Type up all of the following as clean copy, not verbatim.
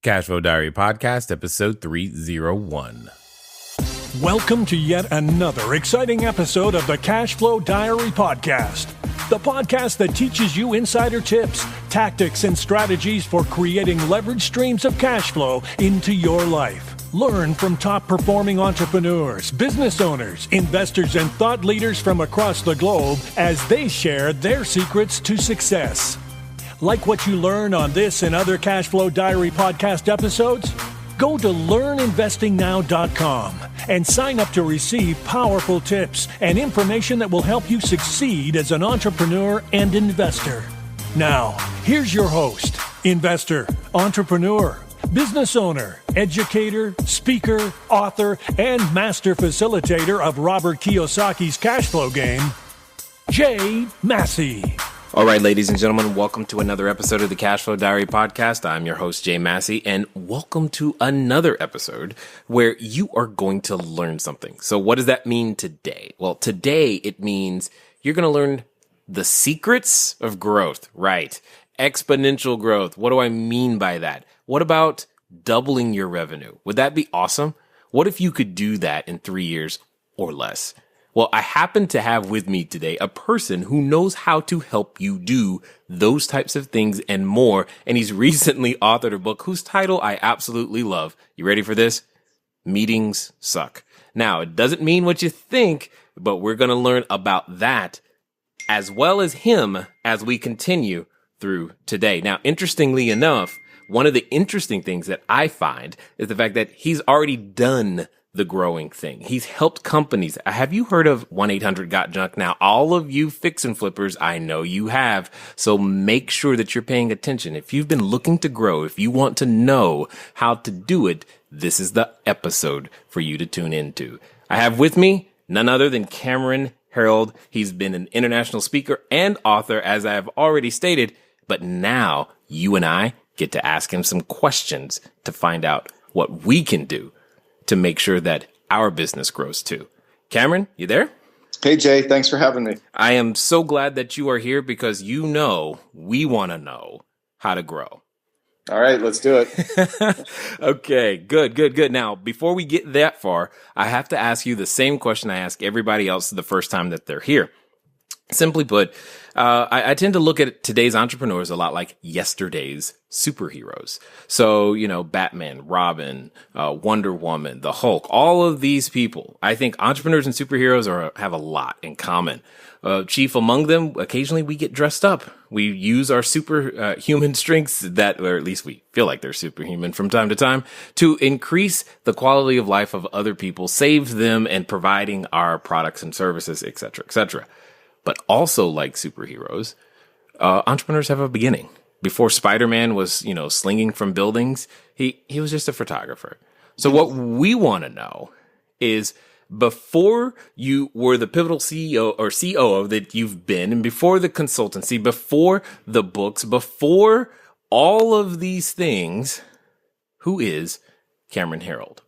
Cashflow Diary Podcast, episode 301. Welcome to yet another exciting episode of the Cashflow Diary Podcast, the podcast that teaches you insider tips, tactics, and strategies for creating leverage streams of cash flow into your life. Learn from top-performing entrepreneurs, business owners, investors, and thought leaders from across the globe as they share their secrets to success. Like what you learn on this and other Cashflow Diary podcast episodes? Go to learninvestingnow.com and sign up to receive powerful tips and information that will help you succeed as an entrepreneur and investor. Now, here's your host, investor, entrepreneur, business owner, educator, speaker, author, and master facilitator of Robert Kiyosaki's cash flow game, Jay Massey. All right, ladies and gentlemen, welcome to another episode of the Cashflow Diary Podcast. I'm your host, Jay Massey, and welcome to another episode where you are going to learn something. So what does that mean today? Well, today it means you're going to learn the secrets of growth, right? Exponential growth. What do I mean by that? What about doubling your revenue? Would that be awesome? What if you could do that in 3 years or less? Well, I happen to have with me today a person who knows how to help you do those types of things and more. And he's recently authored a book whose title I absolutely love. You ready for this? Meetings Suck. Now, it doesn't mean what you think, but we're going to learn about that as well as him as we continue through today. Now, interestingly enough, one of the interesting things that I find is the fact that he's already done the growing thing. He's helped companies. Have you heard of 1-800-GOT-JUNK? Now, all of you fix and flippers, I know you have. So make sure that you're paying attention. If you've been looking to grow, if you want to know how to do it, this is the episode for you to tune into. I have with me none other than Cameron Herold. He's been an international speaker and author, as I have already stated, but now you and I get to ask him some questions to find out what we can do to make sure that our business grows too. Cameron, you there? Hey, Jay. Thanks for having me. I am so glad that you are here because you know we want to know how to grow. All right, let's do it. Okay, good. Now, before we get that far, I have to ask you the same question I ask everybody else the first time that they're here. Simply put, I tend to look at today's entrepreneurs a lot like yesterday's superheroes. So, Batman, Robin, Wonder Woman, the Hulk, all of these people. I think entrepreneurs and superheroes have a lot in common. Chief among them, occasionally we get dressed up. We use our superhuman strengths or at least we feel like they're superhuman from time to time, to increase the quality of life of other people, save them, and providing our products and services, et cetera, et cetera. But also like superheroes, entrepreneurs have a beginning. Before Spider-Man was, slinging from buildings, he was just a photographer. So what we want to know is before you were the pivotal CEO or COO that you've been, and before the consultancy, before the books, before all of these things, who is Cameron Herold?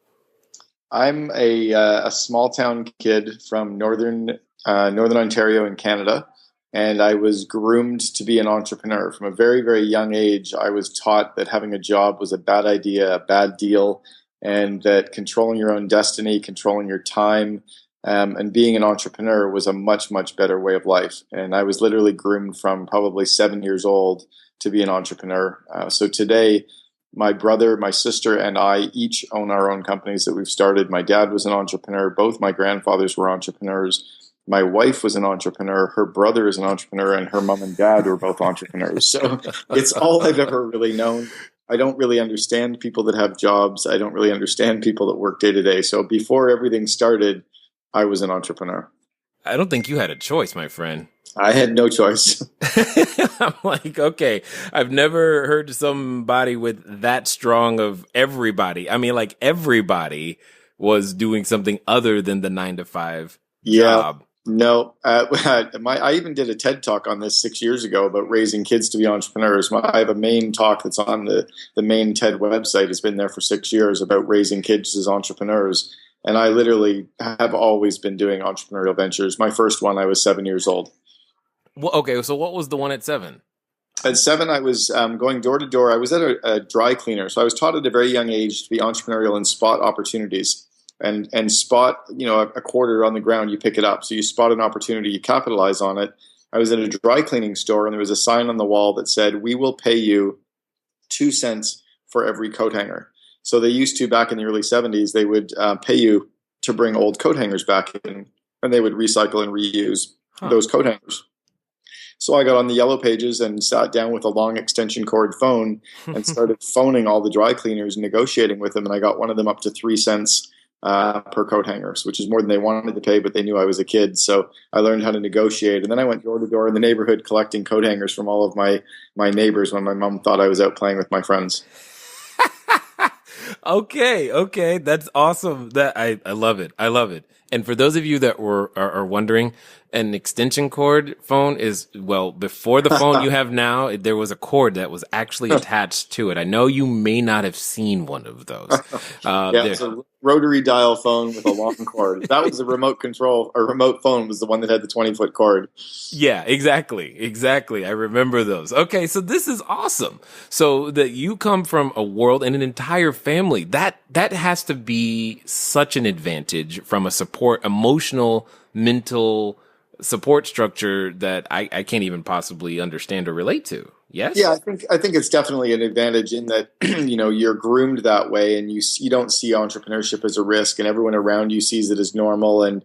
I'm a small town kid from Northern Ontario in Canada, and I was groomed to be an entrepreneur. From a very, very young age, I was taught that having a job was a bad idea, a bad deal, and that controlling your own destiny, controlling your time, and being an entrepreneur was a much, much better way of life. And I was literally groomed from probably 7 years old to be an entrepreneur. So today, my brother, my sister, and I each own our own companies that we've started. My dad was an entrepreneur. Both my grandfathers were entrepreneurs. My wife was an entrepreneur, her brother is an entrepreneur, and her mom and dad were both entrepreneurs. So it's all I've ever really known. I don't really understand people that have jobs. I don't really understand people that work day to day. So before everything started, I was an entrepreneur. I don't think you had a choice, my friend. I had no choice. I'm like, okay, I've never heard somebody with that strong of everybody. I mean, like everybody was doing something other than the 9-to-5 job. No, I even did a TED talk on this 6 years ago about raising kids to be entrepreneurs. I have a main talk that's on the main TED website. It's been there for 6 years about raising kids as entrepreneurs. And I literally have always been doing entrepreneurial ventures. My first one, I was 7 years old. Well, okay, so what was the one at 7? At 7, I was going door to door. I was at a dry cleaner. So I was taught at a very young age to be entrepreneurial and spot opportunities and spot, a quarter on the ground, you pick it up. So you spot an opportunity, you capitalize on it. I was at a dry cleaning store and there was a sign on the wall that said, "We will pay you 2 cents for every coat hanger." So they used to, back in the early 70s, they would pay you to bring old coat hangers back in, and they would recycle and reuse those coat hangers. So I got on the yellow pages and sat down with a long extension cord phone and started phoning all the dry cleaners and negotiating with them. And I got one of them up to 3 cents per coat hangers, which is more than they wanted to pay, but they knew I was a kid. So I learned how to negotiate. And then I went door to door in the neighborhood collecting coat hangers from all of my neighbors when my mom thought I was out playing with my friends. Okay. That's awesome. That I love it. I love it. And for those of you that are wondering, an extension cord phone is, well, before the phone you have now, there was a cord that was actually attached to it. I know you may not have seen one of those. It's a rotary dial phone with a long cord. That was a remote control, or remote phone was the one that had the 20-foot cord. Yeah, exactly. I remember those. Okay, so this is awesome. So that you come from a world and an entire family, that has to be such an advantage from a emotional, mental support structure that I can't even possibly understand or relate to. Yes? Yeah, I think it's definitely an advantage in that, you're groomed that way and you don't see entrepreneurship as a risk, and everyone around you sees it as normal, and,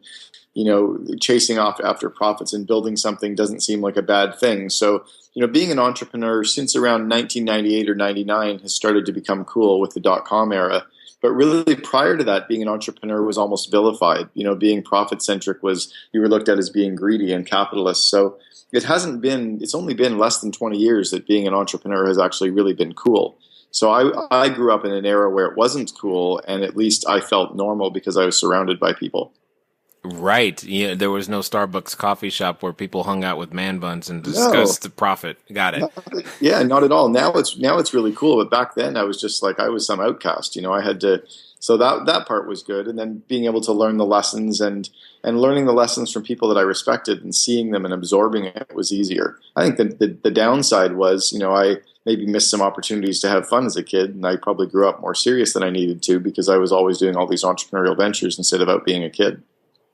chasing off after profits and building something doesn't seem like a bad thing. So, being an entrepreneur since around 1998 or 99 has started to become cool with the .com era. But really, prior to that, being an entrepreneur was almost vilified. Being profit-centric you were looked at as being greedy and capitalist. So it's only been less than 20 years that being an entrepreneur has actually really been cool. So I grew up in an era where it wasn't cool, and at least I felt normal because I was surrounded by people. Right. Yeah, there was no Starbucks coffee shop where people hung out with man buns and discussed the profit. Got it. Not at all. Now it's really cool. But back then I was just like, I was some outcast. I had to. So that part was good. And then being able to learn the lessons and learning the lessons from people that I respected and seeing them and absorbing it was easier. I think that the downside was, I maybe missed some opportunities to have fun as a kid. And I probably grew up more serious than I needed to because I was always doing all these entrepreneurial ventures instead of out being a kid.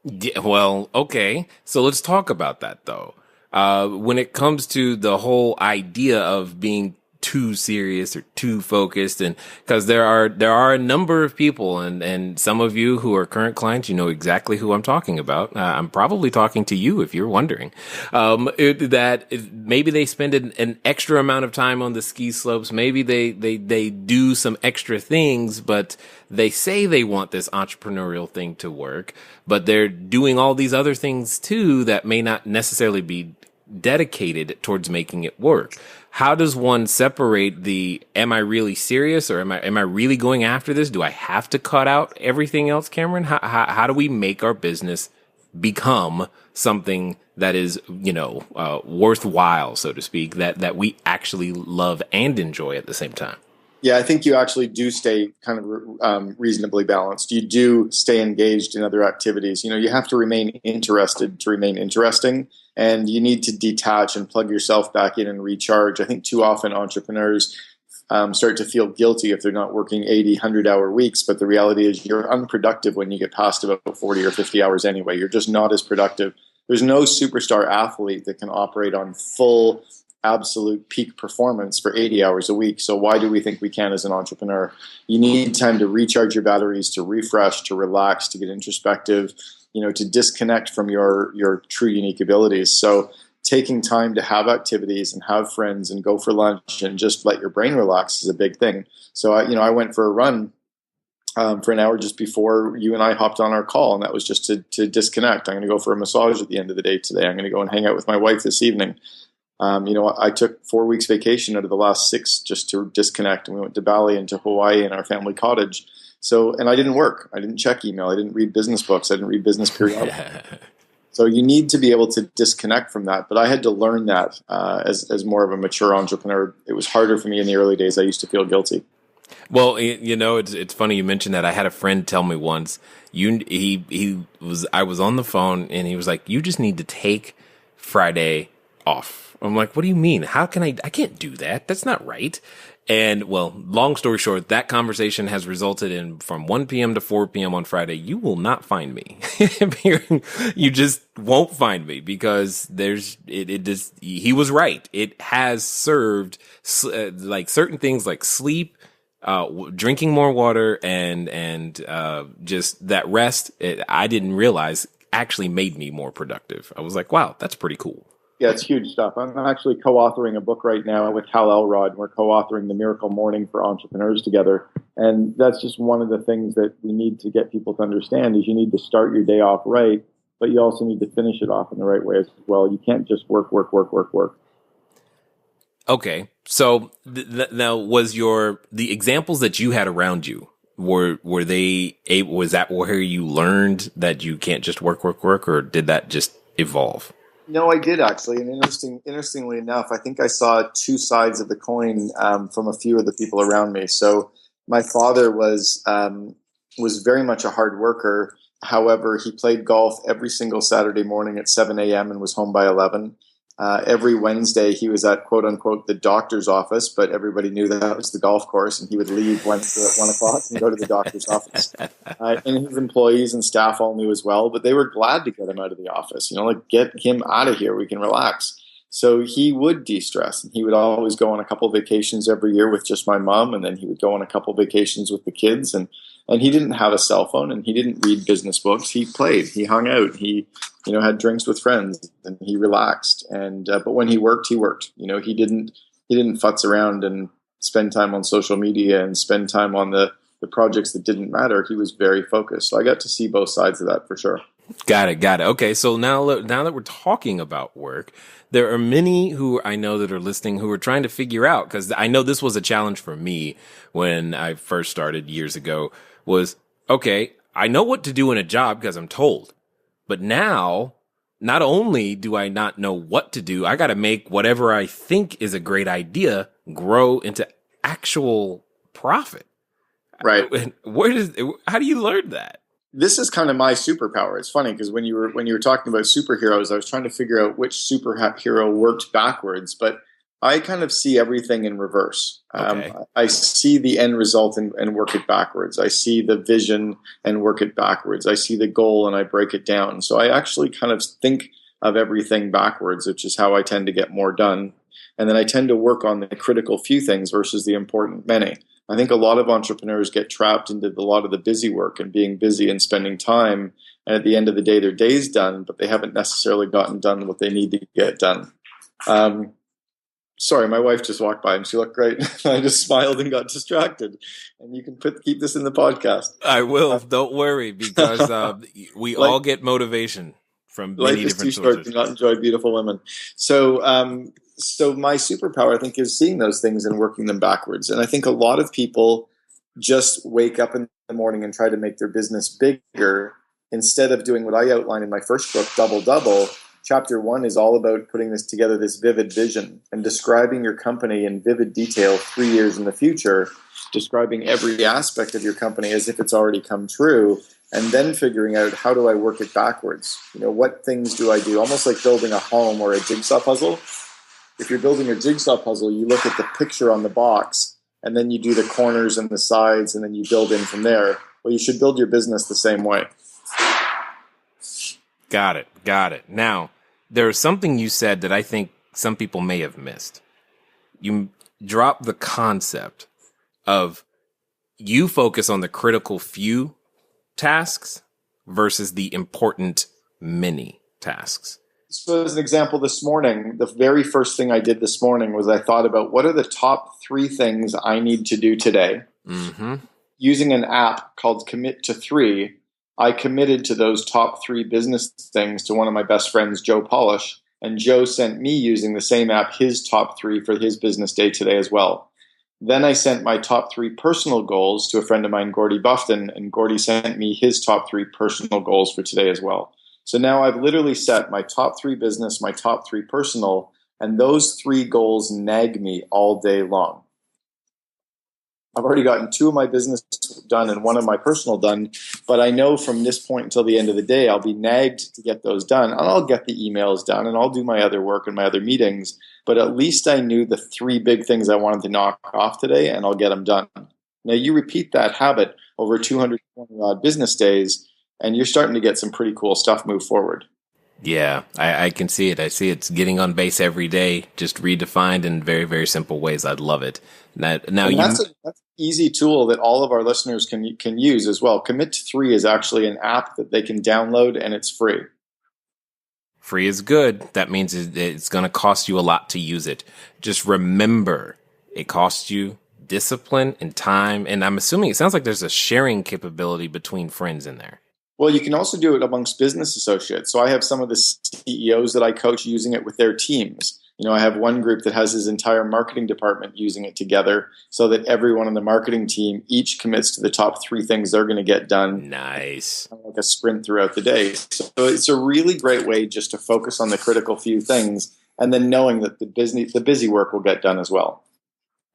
Yeah, well, okay. So let's talk about that, though. When it comes to the whole idea of being too serious or too focused, and because there are a number of people, and some of you who are current clients, you know exactly who I'm talking about. I'm probably talking to you if you're wondering. Maybe they spend an extra amount of time on the ski slopes. Maybe they do some extra things, but they say they want this entrepreneurial thing to work, but they're doing all these other things too that may not necessarily be dedicated towards making it work. How does one separate am I really serious, or am I really going after this? Do I have to cut out everything else, Cameron? How do we make our business become something that is, worthwhile, so to speak, that we actually love and enjoy at the same time? Yeah, I think you actually do stay kind of reasonably balanced. You do stay engaged in other activities. You have to remain interested to remain interesting, and you need to detach and plug yourself back in and recharge. I think too often entrepreneurs start to feel guilty if they're not working 80, 100-hour weeks, but the reality is you're unproductive when you get past about 40 or 50 hours anyway. You're just not as productive. There's no superstar athlete that can operate on full absolute peak performance for 80 hours a week. So why do we think we can as an entrepreneur? You need time to recharge your batteries, to refresh, to relax, to get introspective, to disconnect from your true unique abilities. So taking time to have activities and have friends and go for lunch and just let your brain relax is a big thing. So I went for a run for an hour just before you and I hopped on our call, and that was just to disconnect. I'm going to go for a massage at the end of the day today. I'm going to go and hang out with my wife this evening. I took 4 weeks vacation out of the last 6 just to disconnect, and we went to Bali and to Hawaii in our family cottage. So, and I didn't work. I didn't check email. I didn't read business books. I didn't read business periodicals. So you need to be able to disconnect from that. But I had to learn that as more of a mature entrepreneur. It was harder for me in the early days. I used to feel guilty. Well, it's funny you mentioned that. I had a friend tell me once, I was on the phone and he was like, you just need to take Friday off. I'm like, what do you mean? How can I can't do that. That's not right. And well, long story short, that conversation has resulted in from 1 p.m. to 4 p.m. on Friday, you will not find me. You just won't find me because he was right. It has served like certain things like sleep, drinking more water and just that rest. I didn't realize actually made me more productive. I was like, wow, that's pretty cool. Yeah, it's huge stuff. I'm actually co-authoring a book right now with Hal Elrod. We're co-authoring The Miracle Morning for Entrepreneurs together. And that's just one of the things that we need to get people to understand is you need to start your day off right, but you also need to finish it off in the right way as well. You can't just work. Okay. So now was the examples that you had around you, were they able, was that where you learned that you can't just work, or did that just evolve? No, I did actually, and interestingly enough, I think I saw two sides of the coin from a few of the people around me. So my father was very much a hard worker. However, he played golf every single Saturday morning at 7 a.m. and was home by 11. Every Wednesday, he was at quote unquote the doctor's office, but everybody knew that was the golf course, and he would leave Wednesday at 1 o'clock and go to the doctor's office. And his employees and staff all knew as well, but they were glad to get him out of the office. Like get him out of here. We can relax. So he would de-stress, and he would always go on a couple of vacations every year with just my mom, and then he would go on a couple of vacations with the kids, and he didn't have a cell phone, and he didn't read business books. He played, he hung out, he had drinks with friends, and he relaxed. And but when he worked, he worked. He didn't futz around and spend time on social media and spend time on the projects that didn't matter. He was very focused. So I got to see both sides of that for sure. Got it. Okay, so now that we're talking about work, there are many who I know that are listening who are trying to figure out, because I know this was a challenge for me when I first started years ago, was, okay, I know what to do in a job because I'm told. But now, not only do I not know what to do, I got to make whatever I think is a great idea grow into actual profit. Right. How do you learn that? This is kind of my superpower. It's funny because when you were talking about superheroes, I was trying to figure out which superhero worked backwards, but I kind of see everything in reverse. Okay. I see the end result and work it backwards. I see the vision and work it backwards. I see the goal and I break it down. So I actually kind of think of everything backwards, which is how I tend to get more done. And then I tend to work on the critical few things versus the important many. I think a lot of entrepreneurs get trapped into a lot of the busy work and being busy and spending time. And at the end of the day, their day's done, but they haven't necessarily gotten done what they need to get done. Sorry, my wife just walked by and she looked great. I just smiled and got distracted. And you can keep this in the podcast. I will. Don't worry, because we all get motivation from many different sources. Life is too short to not enjoy beautiful women. So my superpower, I think, is seeing those things and working them backwards. And I think a lot of people just wake up in the morning and try to make their business bigger instead of doing what I outlined in my first book, Double Double. Chapter 1 is all about putting this vivid vision and describing your company in vivid detail 3 years in the future, describing every aspect of your company as if it's already come true, and then figuring out how do I work it backwards? What things do I do? Almost like building a home or a jigsaw puzzle. If you're building a jigsaw puzzle, you look at the picture on the box, and then you do the corners and the sides, and then you build in from there. Well, you should build your business the same way. Got it. Now, there's something you said that I think some people may have missed. You dropped the concept of you focus on the critical few tasks versus the important many tasks. So as an example, this morning, the very first thing I did this morning was I thought about what are the top 3 things I need to do today. Mm-hmm. Using an app called Commit to 3, I committed to those top 3 business things to one of my best friends, Joe Polish, and Joe sent me, using the same app, his top 3 for his business day today as well. Then I sent my top 3 personal goals to a friend of mine, Gordy Buffton, and Gordy sent me his top 3 personal goals for today as well. So now I've literally set my top 3 business, my top 3 personal, and those 3 goals nag me all day long. I've already gotten 2 of my business done and 1 of my personal done. But I know from this point until the end of the day, I'll be nagged to get those done. And I'll get the emails done and I'll do my other work and my other meetings. But at least I knew the 3 big things I wanted to knock off today, and I'll get them done. Now, you repeat that habit over 220 odd business days, and you're starting to get some pretty cool stuff move forward. Yeah, I can see it. I see it's getting on base every day, just redefined in very, very simple ways. I'd love it. That's an easy tool that all of our listeners can use as well. Commit to 3 is actually an app that they can download, and it's free. Free is good. That means it's going to cost you a lot to use it. Just remember, it costs you discipline and time. And I'm assuming it sounds like there's a sharing capability between friends in there. Well, you can also do it amongst business associates. So I have some of the CEOs that I coach using it with their teams. I have one group that has his entire marketing department using it together so that everyone on the marketing team each commits to the top 3 things they're going to get done. Nice. Like a sprint throughout the day. So it's a really great way just to focus on the critical few things and then knowing that the busy work will get done as well.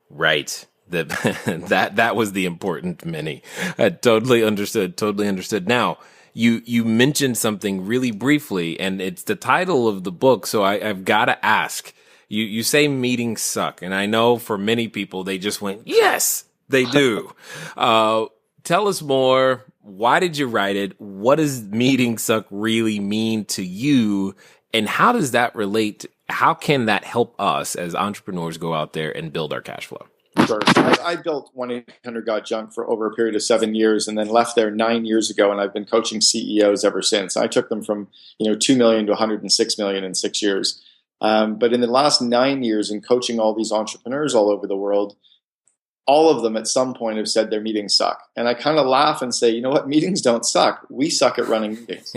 Right. That was the important many. I totally understood. Now, you mentioned something really briefly, and it's the title of the book, so I've got to ask. You say meetings suck, and I know for many people they just went, yes, they do. Tell us more. Why did you write it? What does meetings suck really mean to you? And how does that relate? How can that help us as entrepreneurs go out there and build our cash flow? Sure. I built 1-800-GOT-JUNK for over a period of 7 years and then left there 9 years ago, and I've been coaching CEOs ever since. I took them from 2 million to 106 million in 6 years. But in the last 9 years in coaching all these entrepreneurs all over the world, all of them at some point have said their meetings suck. And I kind of laugh and say, you know what? Meetings don't suck. We suck at running meetings.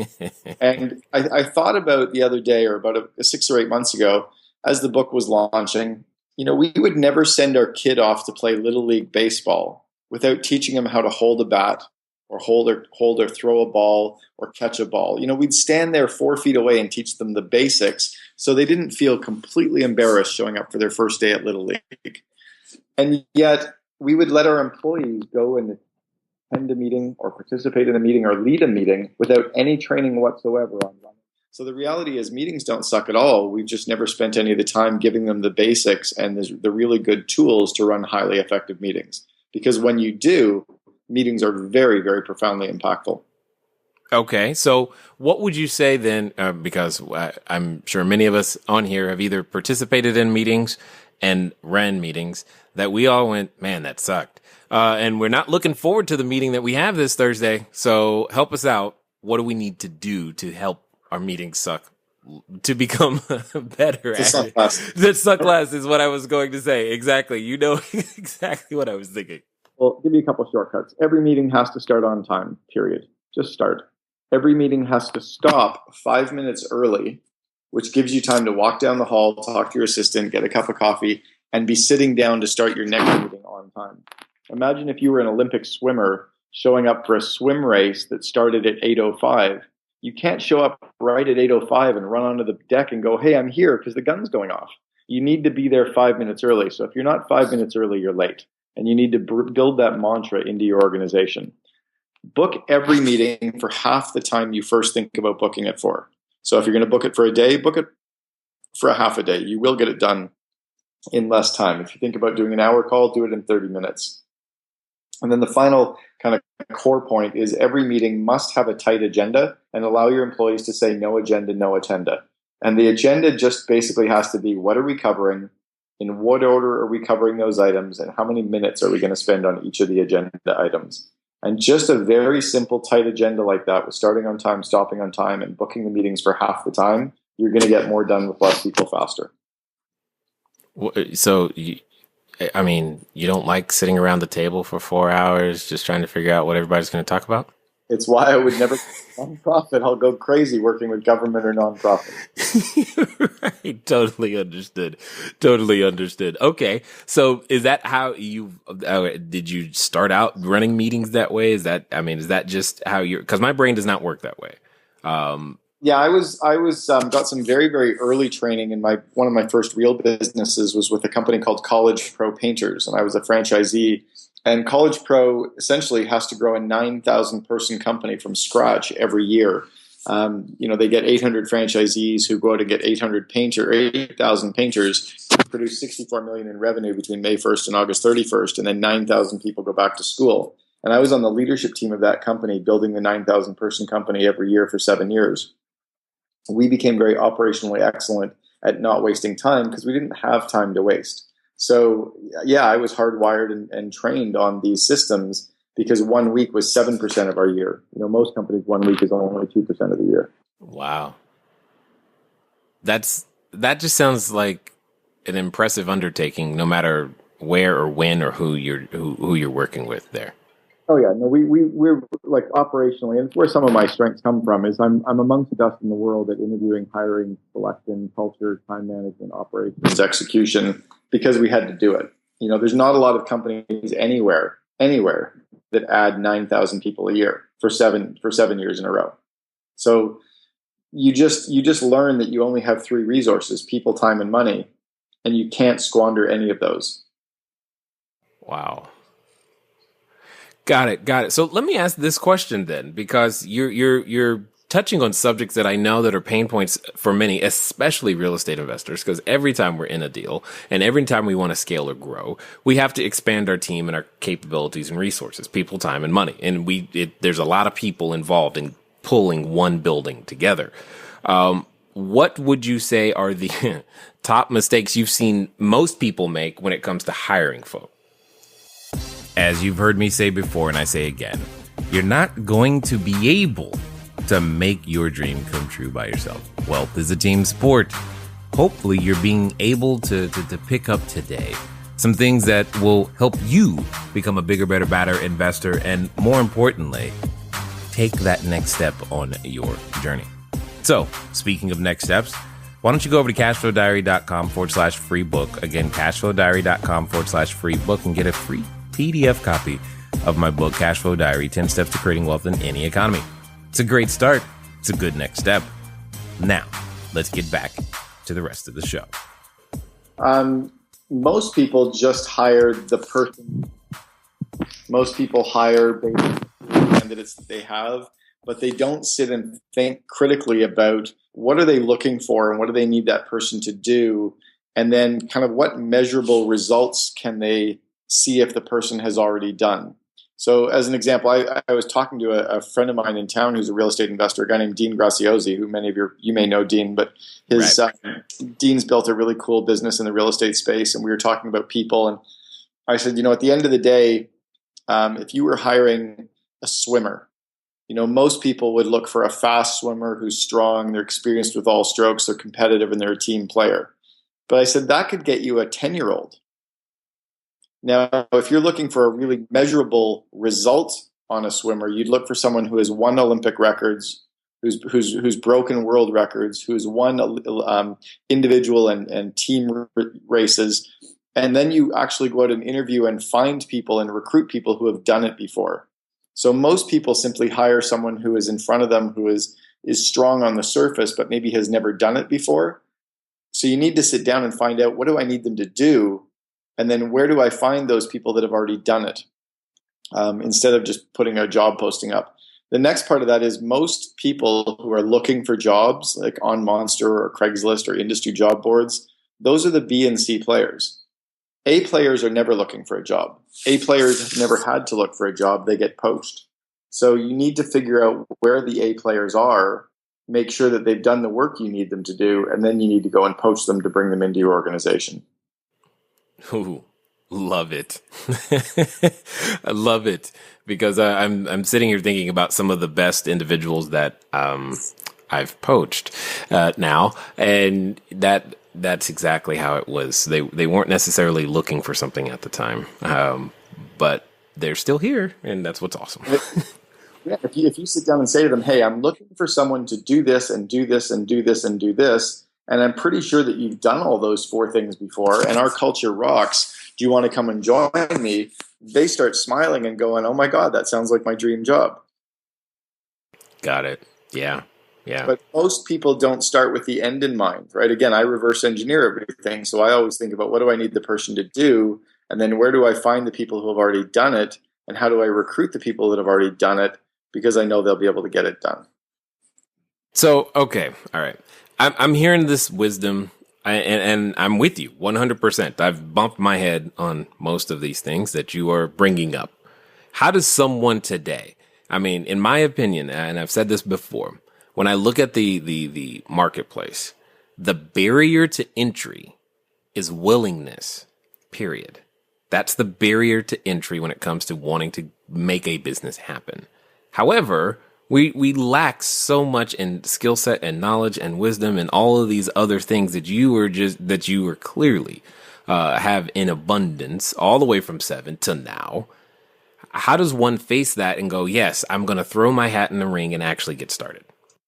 And I thought about the other day, or about 6 or 8 months ago, as the book was launching, we would never send our kid off to play Little League baseball without teaching him how to hold a bat or hold or throw a ball or catch a ball. We'd stand there 4 feet away and teach them the basics so they didn't feel completely embarrassed showing up for their first day at Little League. And yet we would let our employees go and attend a meeting or participate in a meeting or lead a meeting without any training whatsoever on running. So the reality is meetings don't suck at all. We've just never spent any of the time giving them the basics and the really good tools to run highly effective meetings. Because when you do, meetings are very, very profoundly impactful. Okay. So what would you say then, because I'm sure many of us on here have either participated in meetings and ran meetings that we all went, man, that sucked. And we're not looking forward to the meeting that we have this Thursday. So help us out. What do we need to do to help our meetings suck, to become better at it? That suck less is what I was going to say. Exactly. Exactly what I was thinking. Well, I'll give you a couple shortcuts. Every meeting has to start on time, period. Just start. Every meeting has to stop 5 minutes early, which gives you time to walk down the hall, talk to your assistant, get a cup of coffee, and be sitting down to start your next meeting on time. Imagine if you were an Olympic swimmer showing up for a swim race that started at 8:05. You can't show up right at 8:05 and run onto the deck and go, hey, I'm here, because the gun's going off. You need to be there 5 minutes early. So if you're not 5 minutes early, you're late. And you need to build that mantra into your organization. Book every meeting for half the time you first think about booking it for. So if you're going to book it for a day, book it for a half a day. You will get it done in less time. If you think about doing an hour call, do it in 30 minutes. And then the final kind of core point is every meeting must have a tight agenda and allow your employees to say no agenda, no attenda. And the agenda just basically has to be, what are we covering? In what order are we covering those items? And how many minutes are we going to spend on each of the agenda items? And just a very simple, tight agenda like that, with starting on time, stopping on time, and booking the meetings for half the time, you're going to get more done with less people faster. So, you don't like sitting around the table for 4 hours just trying to figure out what everybody's going to talk about? It's why I would never nonprofit. I'll go crazy working with government or nonprofit. Right. Totally understood. Okay. So is that how did you start out running meetings that way? Is that just how because my brain does not work that way. Yeah, I was got some very, very early training in one of my first real businesses was with a company called College Pro Painters, and I was a franchisee And College Pro essentially has to grow a 9,000 person company from scratch every year. They get 800 franchisees who go out and get 8,000 painters, produce 64 million in revenue between May 1st and August 31st, and then 9,000 people go back to school. And I was on the leadership team of that company, building the 9,000 person company every year for 7 years. We became very operationally excellent at not wasting time because we didn't have time to waste. So yeah, I was hardwired and trained on these systems because 1 week was 7% of our year. Most companies, 1 week is only 2% of the year. Wow. That just sounds like an impressive undertaking, no matter where or when or who you're working with there. Oh yeah, no, we're like operationally, and it's where some of my strengths come from. Is I'm amongst the best in the world at interviewing, hiring, selection, culture, time management, operations, execution, because we had to do it. There's not a lot of companies anywhere that add 9,000 people a year for 7 years in a row. So you just learn that you only have 3 resources: people, time, and money, and you can't squander any of those. Wow. Got it. So let me ask this question then, because you're touching on subjects that I know that are pain points for many, especially real estate investors, because every time we're in a deal and every time we want to scale or grow, we have to expand our team and our capabilities and resources, people, time, and money. And there's a lot of people involved in pulling one building together. What would you say are the top mistakes you've seen most people make when it comes to hiring folks? As you've heard me say before, and I say again, you're not going to be able to make your dream come true by yourself. Wealth is a team sport. Hopefully, you're being able to pick up today some things that will help you become a bigger, better, badder investor, and more importantly, take that next step on your journey. So, speaking of next steps, why don't you go over to cashflowdiary.com/free book. Again, cashflowdiary.com/free book and get a free PDF copy of my book, Cashflow Diary, 10 Steps to Creating Wealth in Any Economy. It's a great start. It's a good next step. Now, let's get back to the rest of the show. Most people just hire the person. Most people hire based on the candidates that they have, but they don't sit and think critically about what are they looking for and what do they need that person to do, and then kind of what measurable results can they see if the person has already done. So as an example, I was talking to a friend of mine in town who's a real estate investor, a guy named Dean Graziosi, who many of you may know Dean, but Dean's built a really cool business in the real estate space. And we were talking about people. And I said, at the end of the day, if you were hiring a swimmer, most people would look for a fast swimmer who's strong, they're experienced with all strokes, they're competitive, and they're a team player. But I said, that could get you a 10-year-old. Now, if you're looking for a really measurable result on a swimmer, you'd look for someone who has won Olympic records, who's broken world records, who's won individual and team races, and then you actually go out and interview and find people and recruit people who have done it before. So most people simply hire someone who is in front of them, who is strong on the surface, but maybe has never done it before. So you need to sit down and find out, what do I need them to do? And then where do I find those people that have already done it, instead of just putting a job posting up? The next part of that is most people who are looking for jobs, like on Monster or Craigslist or industry job boards, those are the B and C players. A players are never looking for a job. A players have never had to look for a job. They get poached. So you need to figure out where the A players are, make sure that they've done the work you need them to do, and then you need to go and poach them to bring them into your organization. Ooh, love it. I love it, because I'm sitting here thinking about some of the best individuals that I've poached now, and that's exactly how it was. They weren't necessarily looking for something at the time, but they're still here, and that's what's awesome. Yeah, if you sit down and say to them, "Hey, I'm looking for someone to do this and do this and do this and do this, and I'm pretty sure that you've done all those 4 things before, and our culture rocks. Do you want to come and join me?" They start smiling and going, "Oh my God, that sounds like my dream job." Got it. Yeah. But most people don't start with the end in mind, right? Again, I reverse engineer everything. So I always think about, what do I need the person to do? And then where do I find the people who have already done it? And how do I recruit the people that have already done it? Because I know they'll be able to get it done. So, okay. All right. I'm hearing this wisdom and I'm with you 100%. I've bumped my head on most of these things that you are bringing up. How does someone today, I mean, in my opinion, and I've said this before, when I look at the marketplace, the barrier to entry is willingness, period. That's the barrier to entry when it comes to wanting to make a business happen. However, we lack so much in skill set and knowledge and wisdom and all of these other things that you were clearly have in abundance all the way from 7 to now. How does one face that and go, yes, I'm going to throw my hat in the ring and actually get started?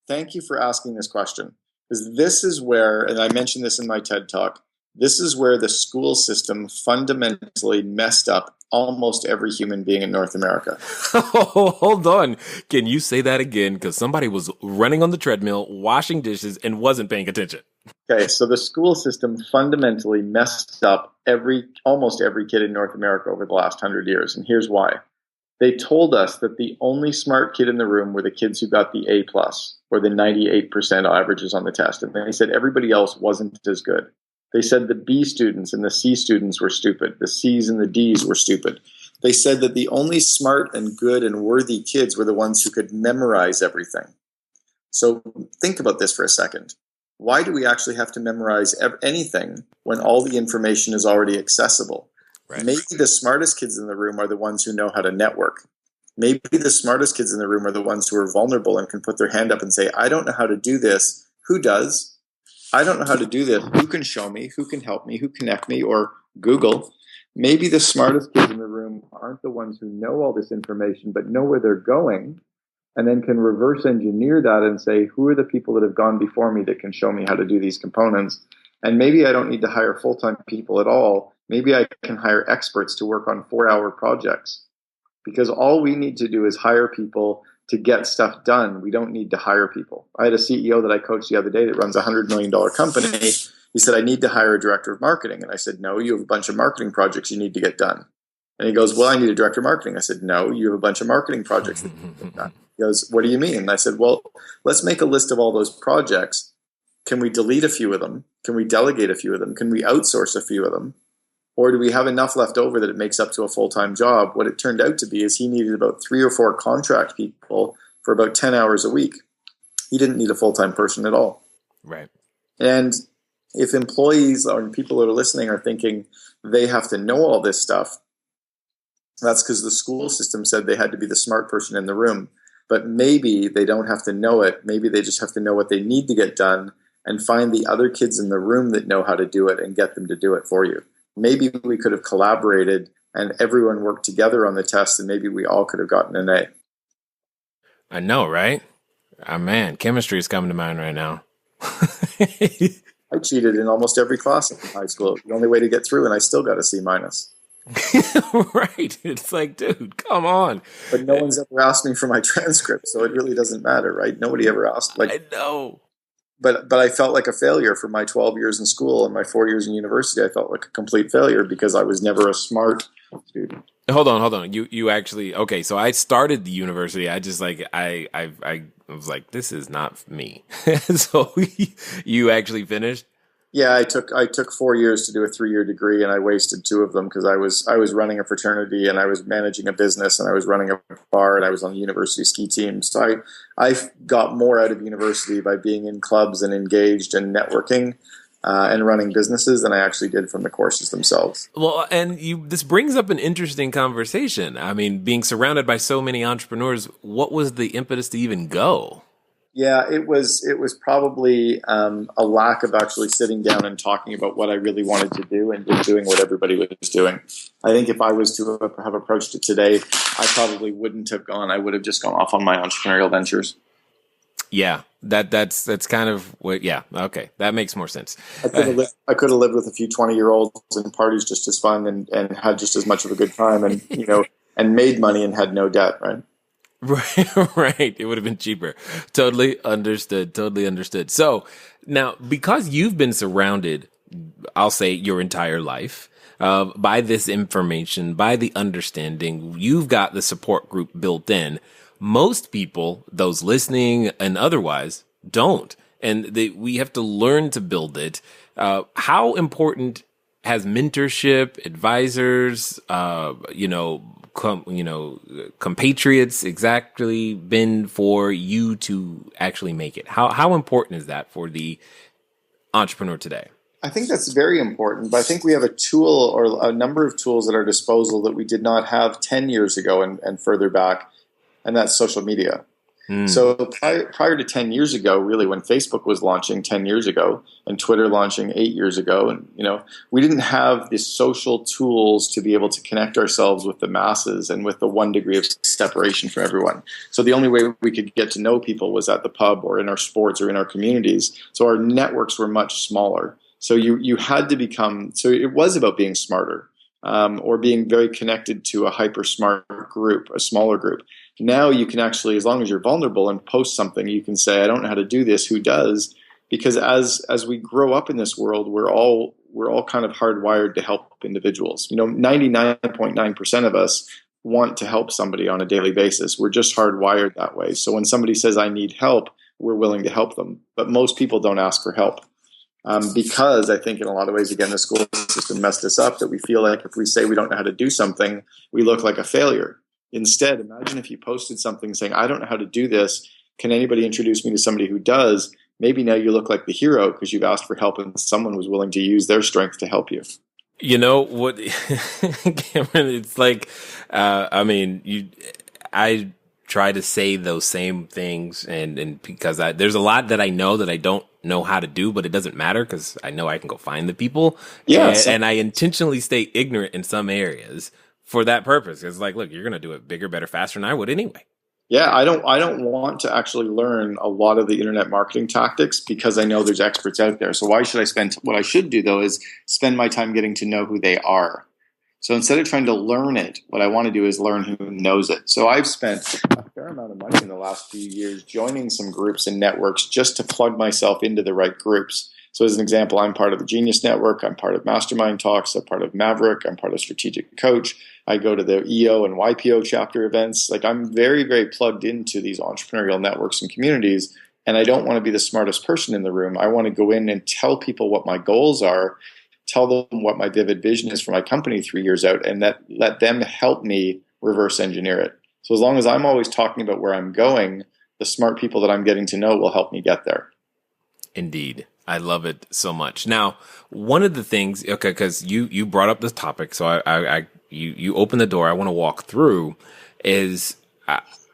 Thank you for asking this question, because this is where, and I mentioned this in my TED Talk, this is where the school system fundamentally messed up almost every human being in North America. Hold on. Can you say that again? Because somebody was running on the treadmill, washing dishes, and wasn't paying attention. Okay, so the school system fundamentally messed up almost every kid in North America over the last 100 years, and here's why. They told us that the only smart kid in the room were the kids who got the A+, or the 98% averages on the test, and they said everybody else wasn't as good. They said the B students and the C students were stupid. The C's and the D's were stupid. They said that the only smart and good and worthy kids were the ones who could memorize everything. So think about this for a second. Why do we actually have to memorize anything when all the information is already accessible? Right. Maybe the smartest kids in the room are the ones who know how to network. Maybe the smartest kids in the room are the ones who are vulnerable and can put their hand up and say, I don't know how to do this. Who does? I don't know how to do this. Who can show me? Who can help me? Who connect me? Or Google. Maybe the smartest kids in the room aren't the ones who know all this information, but know where they're going, and then can reverse engineer that and say, who are the people that have gone before me that can show me how to do these components? And maybe I don't need to hire full-time people at all. Maybe I can hire experts to work on 4-hour projects, because all we need to do is hire people to get stuff done. We don't need to hire people. I had a CEO that I coached the other day that runs a $100 million company. He said, I need to hire a director of marketing. And I said, no, you have a bunch of marketing projects you need to get done. And he goes, well, I need a director of marketing. I said, no, you have a bunch of marketing projects that you need to get done. He goes, what do you mean? And I said, well, let's make a list of all those projects. Can we delete a few of them? Can we delegate a few of them? Can we outsource a few of them? Or do we have enough left over that it makes up to a full-time job? What it turned out to be is he needed about 3 or 4 contract people for about 10 hours a week. He didn't need a full-time person at all. Right. And if employees or people that are listening are thinking they have to know all this stuff, that's because the school system said they had to be the smart person in the room. But maybe they don't have to know it. Maybe they just have to know what they need to get done and find the other kids in the room that know how to do it and get them to do it for you. Maybe we could have collaborated and everyone worked together on the test, and maybe we all could have gotten an A. I know, right? Man, chemistry is coming to mind right now. I cheated in almost every class in high school. The only way to get through, and I still got a C-. Right. It's like, dude, come on. But no one's ever asked me for my transcript, so it really doesn't matter, right? Nobody ever asked. I know. But I felt like a failure for my 12 years in school and my 4 years in university. I felt like a complete failure because I was never a smart student. Hold on. You actually, okay, so I started the university. I just I was like, this is not me. So you actually finished? Yeah, I took 4 years to do a 3-year degree, and I wasted 2 of them because I was running a fraternity, and I was managing a business, and I was running a bar, and I was on the university ski team. So I got more out of university by being in clubs and engaged and networking and running businesses than I actually did from the courses themselves. Well, and this brings up an interesting conversation. I mean, being surrounded by so many entrepreneurs, what was the impetus to even go? Yeah, it was probably a lack of actually sitting down and talking about what I really wanted to do and just doing what everybody was doing. I think if I was to have approached it today, I probably wouldn't have gone. I would have just gone off on my entrepreneurial ventures. Yeah, that's kind of what. Yeah, okay, that makes more sense. I could have lived with a few 20-year-olds and parties just as fun and had just as much of a good time and and made money and had no debt, right? Right. It would have been cheaper. Totally understood. So now, because you've been surrounded, I'll say your entire life, by this information, by the understanding. You've got the support group built in. Most people, those listening and otherwise, don't. And we have to learn to build it. How important has mentorship, advisors, compatriots exactly been for you to actually make it? How important is that for the entrepreneur today? I think that's very important, but I think we have a tool or a number of tools at our disposal that we did not have 10 years ago and further back, and that's social media. So prior to 10 years ago, really, when Facebook was launching 10 years ago and Twitter launching 8 years ago, and we didn't have the social tools to be able to connect ourselves with the masses and with the one degree of separation from everyone. So the only way we could get to know people was at the pub or in our sports or in our communities. So our networks were much smaller. So you had to become, so it was about being smarter or being very connected to a hyper smart group, a smaller group. Now you can actually, as long as you're vulnerable and post something, you can say, I don't know how to do this. Who does? Because as we grow up in this world, we're all kind of hardwired to help individuals. 99.9% of us want to help somebody on a daily basis. We're just hardwired that way. So when somebody says, I need help, we're willing to help them. But most people don't ask for help. Because I think in a lot of ways, again, the school system messed us up, that we feel like if we say we don't know how to do something, we look like a failure. Instead, imagine if you posted something saying, I don't know how to do this. Can anybody introduce me to somebody who does? Maybe now you look like the hero because you've asked for help and someone was willing to use their strength to help you. You know what, Cameron, it's like, I try to say those same things and because there's a lot that I know that I don't know how to do, but it doesn't matter because I know I can go find the people. Yeah. And I intentionally stay ignorant in some areas for that purpose. It's like, look, you're going to do it bigger, better, faster than I would anyway. Yeah, I don't want to actually learn a lot of the internet marketing tactics because I know there's experts out there. So why should I spend? What I should do though is spend my time getting to know who they are. So instead of trying to learn it, what I want to do is learn who knows it. So I've spent a fair amount of money in the last few years joining some groups and networks just to plug myself into the right groups. So as an example, I'm part of the Genius Network. I'm part of Mastermind Talks. I'm part of Maverick. I'm part of Strategic Coach. I go to the EO and YPO chapter events. Like I'm very, very plugged into these entrepreneurial networks and communities. And I don't want to be the smartest person in the room. I want to go in and tell people what my goals are, tell them what my vivid vision is for my company 3 years out, and let them help me reverse engineer it. So as long as I'm always talking about where I'm going, the smart people that I'm getting to know will help me get there. Indeed. I love it so much. Now, one of the things, okay, because you brought up this topic, so you open the door. I want to walk through. Is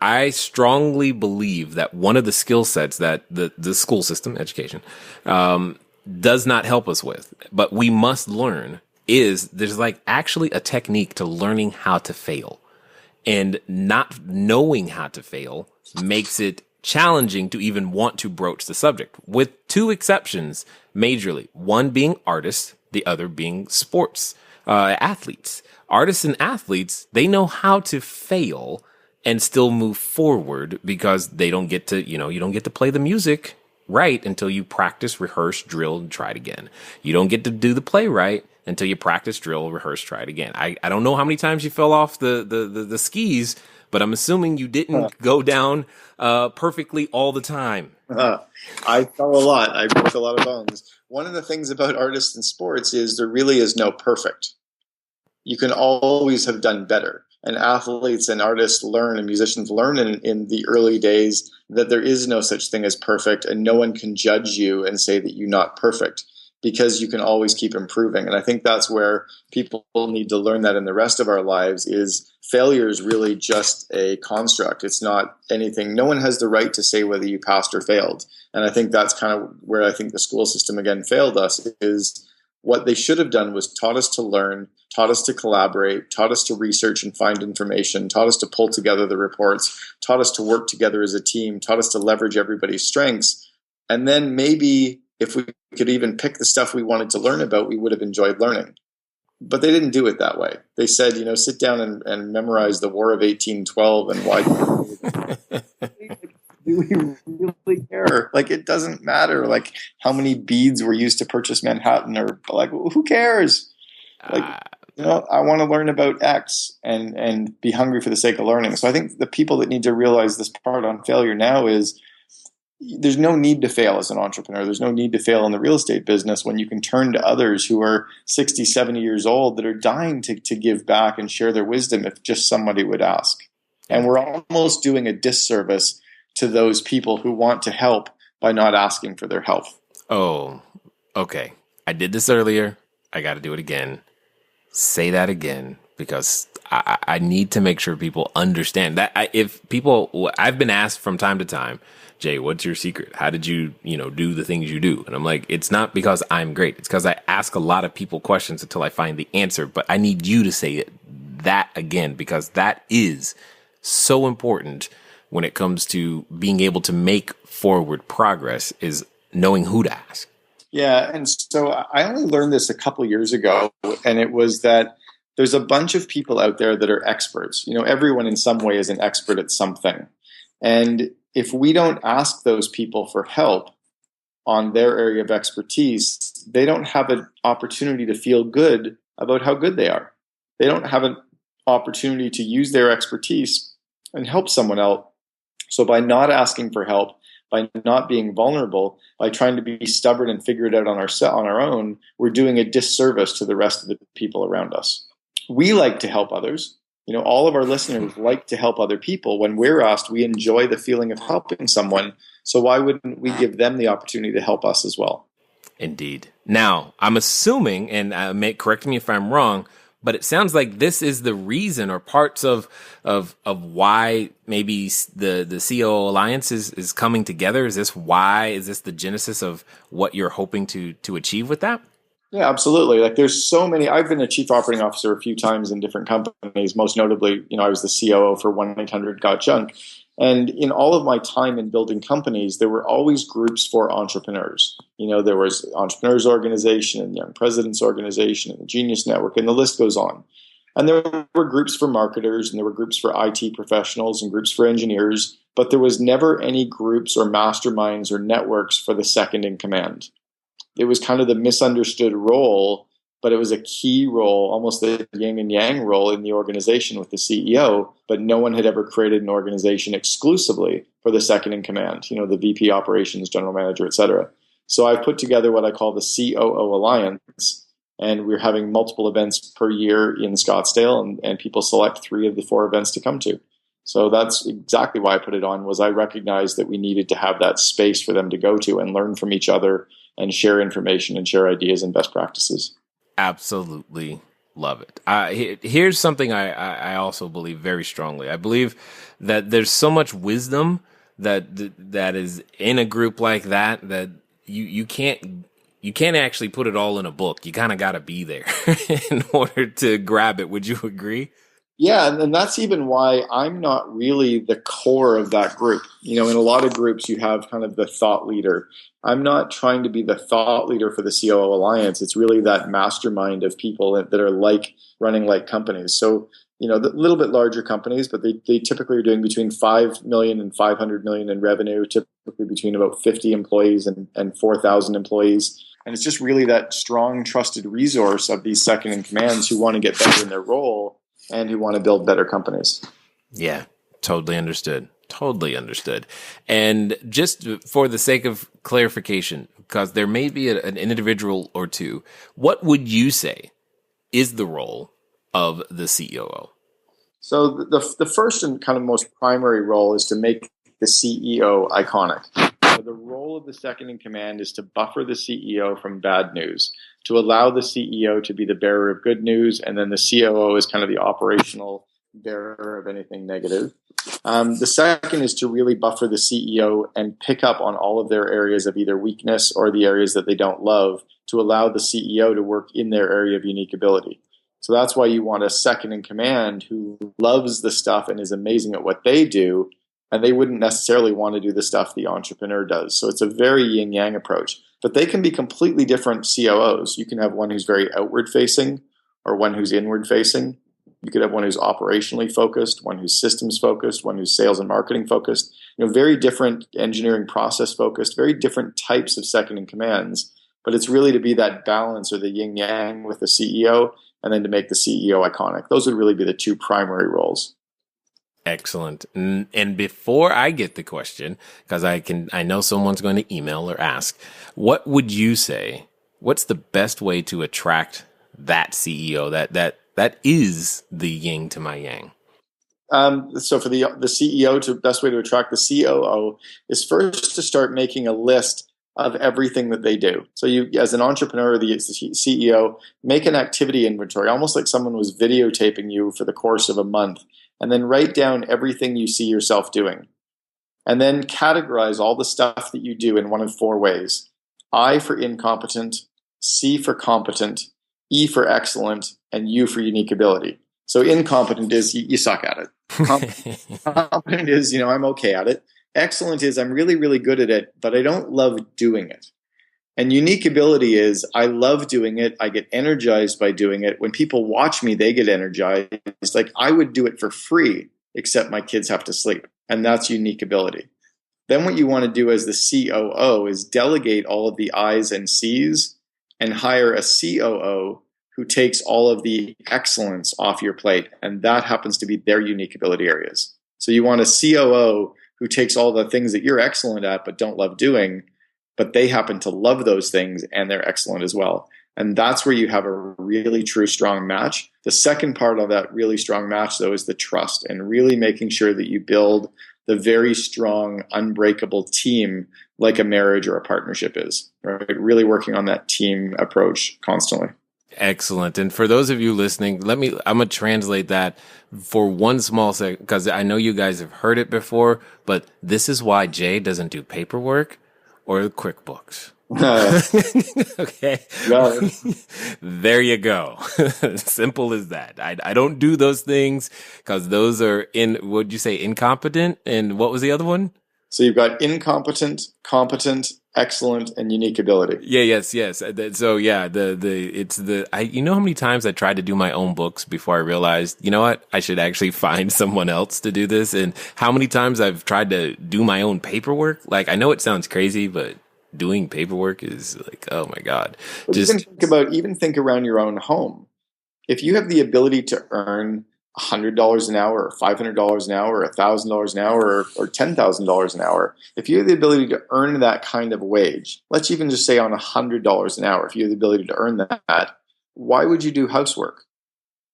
I strongly believe that one of the skill sets that the school system, education, does not help us with, but we must learn is there's like actually a technique to learning how to fail, and not knowing how to fail makes it challenging to even want to broach the subject, with two exceptions majorly, one being artists, the other being sports athletes. Artists and athletes, they know how to fail and still move forward because they don't get to, you don't get to play the music right until you practice, rehearse, drill, and try it again. You don't get to do the play right until you practice, drill, rehearse, try it again. I don't know how many times you fell off the skis, but I'm assuming you didn't go down perfectly all the time. I fell a lot. I broke a lot of bones. One of the things about artists and sports is there really is no perfect. You can always have done better. And athletes and artists learn and musicians learn in the early days that there is no such thing as perfect, and no one can judge you and say that you're not perfect because you can always keep improving. And I think that's where people need to learn that in the rest of our lives is failure is really just a construct. It's not anything. No one has the right to say whether you passed or failed. And I think that's kind of where I think the school system again failed us is what they should have done was taught us to learn, taught us to collaborate, taught us to research and find information, taught us to pull together the reports, taught us to work together as a team, taught us to leverage everybody's strengths. And then maybe if we could even pick the stuff we wanted to learn about, we would have enjoyed learning. But they didn't do it that way. They said, sit down and memorize the War of 1812 and why. Do we really care? Like, it doesn't matter, like, how many beads were used to purchase Manhattan, or like, who cares? Like, I want to learn about X and be hungry for the sake of learning. So I think the people that need to realize this part on failure now is there's no need to fail as an entrepreneur. There's no need to fail in the real estate business when you can turn to others who are 60, 70 years old that are dying to give back and share their wisdom if just somebody would ask. And we're almost doing a disservice to those people who want to help by not asking for their help. Oh, okay. I did this earlier. I got to do it again. Say that again, because I need to make sure people understand that. I've been asked from time to time, Jay, what's your secret? How did you do the things you do? And I'm like, it's not because I'm great. It's because I ask a lot of people questions until I find the answer. But I need you to say that again, because that is so important when it comes to being able to make forward progress, is knowing who to ask. Yeah. And so I only learned this a couple years ago, and it was that there's a bunch of people out there that are experts. Everyone in some way is an expert at something. And if we don't ask those people for help on their area of expertise, they don't have an opportunity to feel good about how good they are. They don't have an opportunity to use their expertise and help someone else. So by not asking for help, by not being vulnerable, by trying to be stubborn and figure it out on our own, we're doing a disservice to the rest of the people around us. We like to help others. All of our listeners like to help other people. When we're asked, we enjoy the feeling of helping someone. So why wouldn't we give them the opportunity to help us as well? Indeed. Now, I'm assuming, and correct me if I'm wrong, but it sounds like this is the reason or parts of why maybe the COO Alliance is coming together. Is this the genesis of what you're hoping to achieve with that? Yeah, absolutely. There's so many. I've been a chief operating officer a few times in different companies. Most notably, I was the COO for 1-800-GOT-JUNK. And in all of my time in building companies, there were always groups for entrepreneurs. There was Entrepreneurs Organization and Young Presidents Organization and the Genius Network, and the list goes on. And there were groups for marketers, and there were groups for IT professionals and groups for engineers, but there was never any groups or masterminds or networks for the second in command. It was kind of the misunderstood role, but it was a key role, almost the yin and yang role in the organization with the CEO, but no one had ever created an organization exclusively for the second in command, the VP operations, general manager, et cetera. So I've put together what I call the COO Alliance, and we're having multiple events per year in Scottsdale, and people select 3 of the 4 events to come to. So that's exactly why I put it on, was I recognized that we needed to have that space for them to go to and learn from each other and share information and share ideas and best practices. Absolutely love it. Here's something I also believe very strongly. I believe that there's so much wisdom that is in a group like that you can't actually put it all in a book. You kind of got to be there in order to grab it. Would you agree? Yeah, and that's even why I'm not really the core of that group. In a lot of groups, you have kind of the thought leader. I'm not trying to be the thought leader for the COO Alliance. It's really that mastermind of people that are running like companies. So, the little bit larger companies, but they typically are doing between 5 million and 500 million in revenue, typically between about 50 employees and 4,000 employees. And it's just really that strong, trusted resource of these second in commands who want to get better in their role and who want to build better companies. Yeah, totally understood. And just for the sake of clarification, because there may be an individual or two, what would you say is the role of the COO? So the first and kind of most primary role is to make the CEO iconic. So the role of the second in command is to buffer the CEO from bad news, to allow the CEO to be the bearer of good news, and then the COO is kind of the operational bearer of anything negative. The second is to really buffer the CEO and pick up on all of their areas of either weakness or the areas that they don't love, to allow the CEO to work in their area of unique ability. So that's why you want a second in command who loves the stuff and is amazing at what they do, and they wouldn't necessarily want to do the stuff the entrepreneur does. So it's a very yin-yang approach. But they can be completely different COOs. You can have one who's very outward-facing or one who's inward-facing. You could have one who's operationally focused, one who's systems focused, one who's sales and marketing focused. Very different engineering process focused, very different types of second in commands. But it's really to be that balance or the yin-yang with the CEO and then to make the CEO iconic. Those would really be the two primary roles. Excellent. And before I get the question, because I know someone's going to email or ask, what would you say? What's the best way to attract that CEO that is the yin to my yang? So for the CEO, best way to attract the COO is first to start making a list of everything that they do. So you, as an entrepreneur, the CEO, make an activity inventory, almost like someone was videotaping you for the course of a month, and then write down everything you see yourself doing. And then categorize all the stuff that you do in one of four ways. I for incompetent, C for competent, E for excellent, and U for unique ability. So incompetent is you suck at it. Competent is, I'm okay at it. Excellent is I'm really, really good at it, but I don't love doing it. And unique ability is I love doing it. I get energized by doing it. When people watch me, they get energized. It's like I would do it for free, except my kids have to sleep. And that's unique ability. Then what you want to do as the COO is delegate all of the I's and C's and hire a COO who takes all of the excellence off your plate. And that happens to be their unique ability areas. So you want a COO who takes all the things that you're excellent at but don't love doing, but they happen to love those things and they're excellent as well. And that's where you have a really true strong match. The second part of that really strong match, though, is the trust and really making sure that you build the very strong, unbreakable team like a marriage or a partnership is, right? Really working on that team approach constantly. Excellent. And for those of you listening, I'm going to translate that for one small second, because I know you guys have heard it before, but this is why Jay doesn't do paperwork or QuickBooks. Okay. There you go. Simple as that. I don't do those things because those are would you say incompetent? And what was the other one? So you've got incompetent, competent, excellent, and unique ability. Yeah, yes. So yeah, you know how many times I tried to do my own books before I realized, you know what, I should actually find someone else to do this. And how many times I've tried to do my own paperwork. Like, I know it sounds crazy, but doing paperwork is like, oh my God. Even think around your own home. If you have the ability to earn $100 an hour or $500 an hour or $1,000 an hour or $10,000 an hour, if you have the ability to earn that kind of wage, let's even just say on $100 an hour, if you have the ability to earn that, why would you do housework?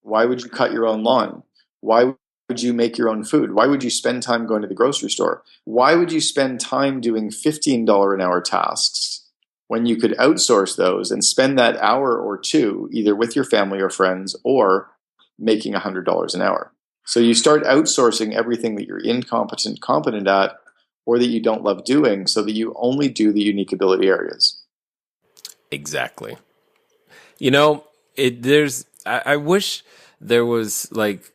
Why would you cut your own lawn? Why would you make your own food? Why would you spend time going to the grocery store? Why would you spend time doing $15 an hour tasks when you could outsource those and spend that hour or two either with your family or friends or making $100 an hour? So you start outsourcing everything that you're competent at, or that you don't love doing, so that you only do the unique ability areas. Exactly. I wish there was like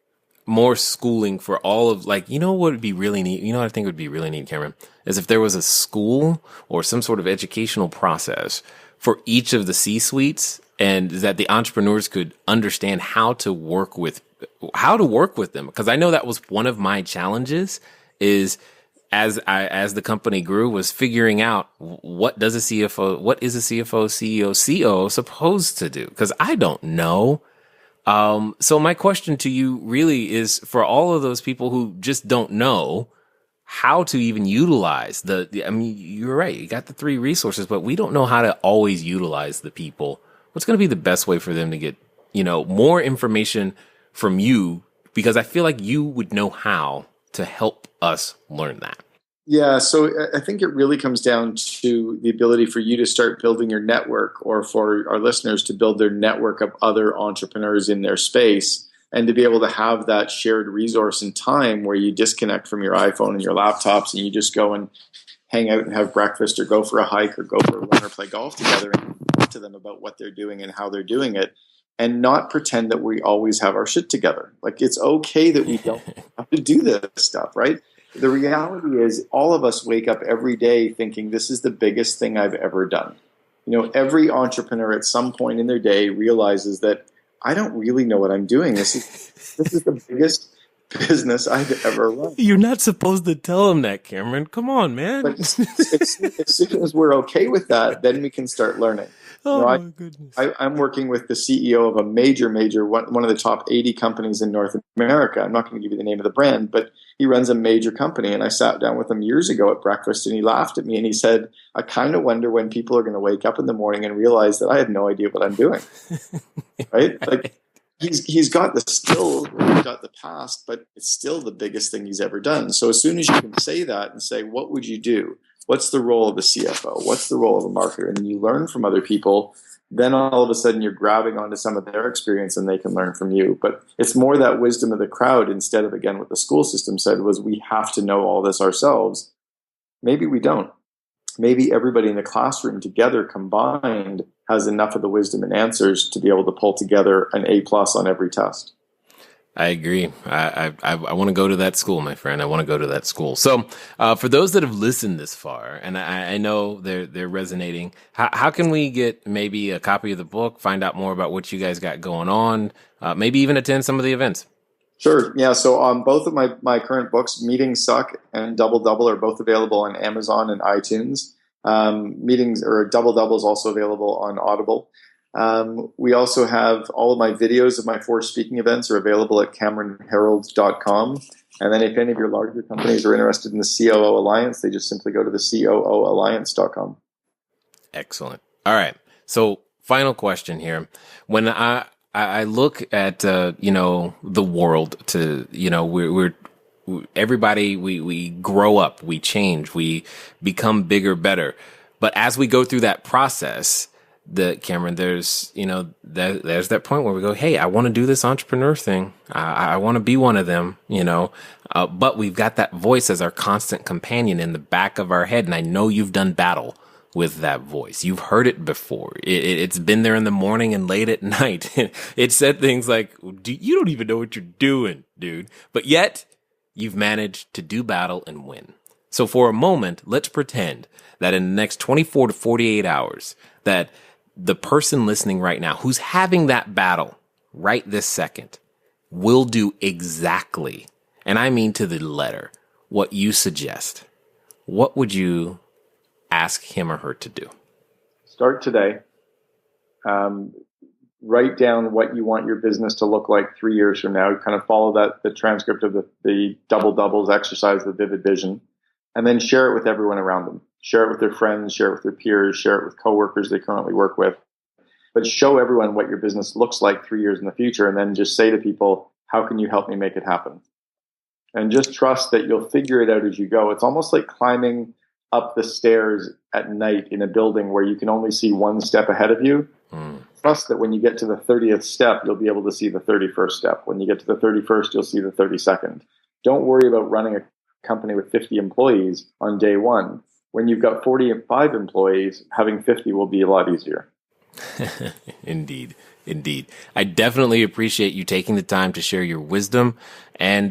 more schooling for all of what would be really neat. You know what I think would be really neat, Cameron, is if there was a school or some sort of educational process for each of the C-suites, and that the entrepreneurs could understand how to work with them. Because I know that was one of my challenges is as the company grew was figuring out what is a CFO, CEO, COO supposed to do? Because I don't know. So my question to you really is for all of those people who just don't know how to even utilize you're right. You got the three resources, but we don't know how to always utilize the people. What's going to be the best way for them to get, more information from you? Because I feel like you would know how to help us learn that. Yeah. So I think it really comes down to the ability for you to start building your network, or for our listeners to build their network of other entrepreneurs in their space, and to be able to have that shared resource and time where you disconnect from your iPhone and your laptops and you just go and hang out and have breakfast or go for a hike or go for a run or play golf together and talk to them about what they're doing and how they're doing it, and not pretend that we always have our shit together. Like, it's okay that we don't have to do this stuff, right? The reality is all of us wake up every day thinking this is the biggest thing I've ever done. Every entrepreneur at some point in their day realizes that I don't really know what I'm doing. This is the biggest business I've ever run. You're not supposed to tell him that, Cameron. Come on, man. But as soon as we're okay with that, then we can start learning. Oh, my goodness. I'm working with the CEO of a major, one of the top 80 companies in North America. I'm not going to give you the name of the brand, but he runs a major company. And I sat down with him years ago at breakfast, and he laughed at me and he said, I kind of wonder when people are going to wake up in the morning and realize that I have no idea what I'm doing. Right? Like, he's got the skill, he's got the past, but it's still the biggest thing he's ever done. So as soon as you can say that and say, what would you do? What's the role of a CFO? What's the role of a marketer? And then you learn from other people. Then all of a sudden you're grabbing onto some of their experience and they can learn from you. But it's more that wisdom of the crowd instead of, again, what the school system said was we have to know all this ourselves. Maybe we don't. Maybe everybody in the classroom together combined has enough of the wisdom and answers to be able to pull together an A+ on every test. I agree. I want to go to that school, my friend. I want to go to that school. So, for those that have listened this far, and I know they're resonating, how can we get maybe a copy of the book, find out more about what you guys got going on, maybe even attend some of the events? Sure. Yeah. So both of my current books, Meetings Suck and Double Double, are both available on Amazon and iTunes. Meetings or Double Double is also available on Audible. We also have all of my videos of my 4 speaking events are available at CameronHerold.com. And then if any of your larger companies are interested in the COO Alliance, they just simply go to the COOalliance.com. Excellent. All right. So final question here. When I look at, the world to, we're everybody, we grow up, we change, we become bigger, better. But as we go through that process, Cameron, there's that point where we go, hey, I want to do this entrepreneur thing. I want to be one of them, but we've got that voice as our constant companion in the back of our head. And I know you've done battle with that voice. You've heard it before. It's been there in the morning and late at night. It said things like, you don't even know what you're doing, dude. But yet you've managed to do battle and win. So for a moment, let's pretend that in the next 24 to 48 hours, that the person listening right now who's having that battle right this second will do exactly, and I mean to the letter, what you suggest. What would you ask him or her to do? Start today. Write down what you want your business to look like 3 years from now. Kind of follow the transcript of the double doubles exercise, the vivid vision, and then share it with everyone around them. Share it with their friends, share it with their peers, share it with coworkers they currently work with. But show everyone what your business looks like 3 years in the future, and then just say to people, how can you help me make it happen? And just trust that you'll figure it out as you go. It's almost like climbing up the stairs at night in a building where you can only see one step ahead of you. Trust that when you get to the 30th step, you'll be able to see the 31st step. When you get to the 31st, you'll see the 32nd. Don't worry about running a company with 50 employees on day one. When you've got 45 employees, having 50 will be a lot easier. Indeed. I definitely appreciate you taking the time to share your wisdom and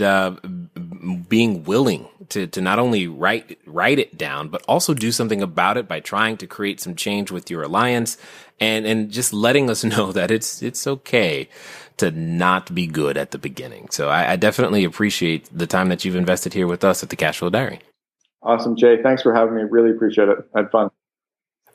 being willing to not only write it down, but also do something about it by trying to create some change with your alliance and just letting us know that it's okay to not be good at the beginning. So I definitely appreciate the time that you've invested here with us at the Cashflow Diary. Awesome, Jay. Thanks for having me. Really appreciate it. I had fun.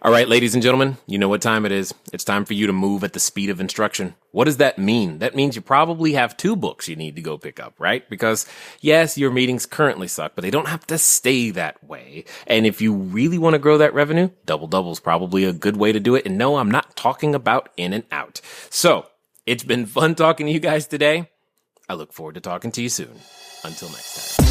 All right, ladies and gentlemen, you know what time it is. It's time for you to move at the speed of instruction. What does that mean? That means you probably have 2 books you need to go pick up, right? Because yes, your meetings currently suck, but they don't have to stay that way. And if you really want to grow that revenue, Double Double is probably a good way to do it. And no, I'm not talking about in and out. So it's been fun talking to you guys today. I look forward to talking to you soon. Until next time.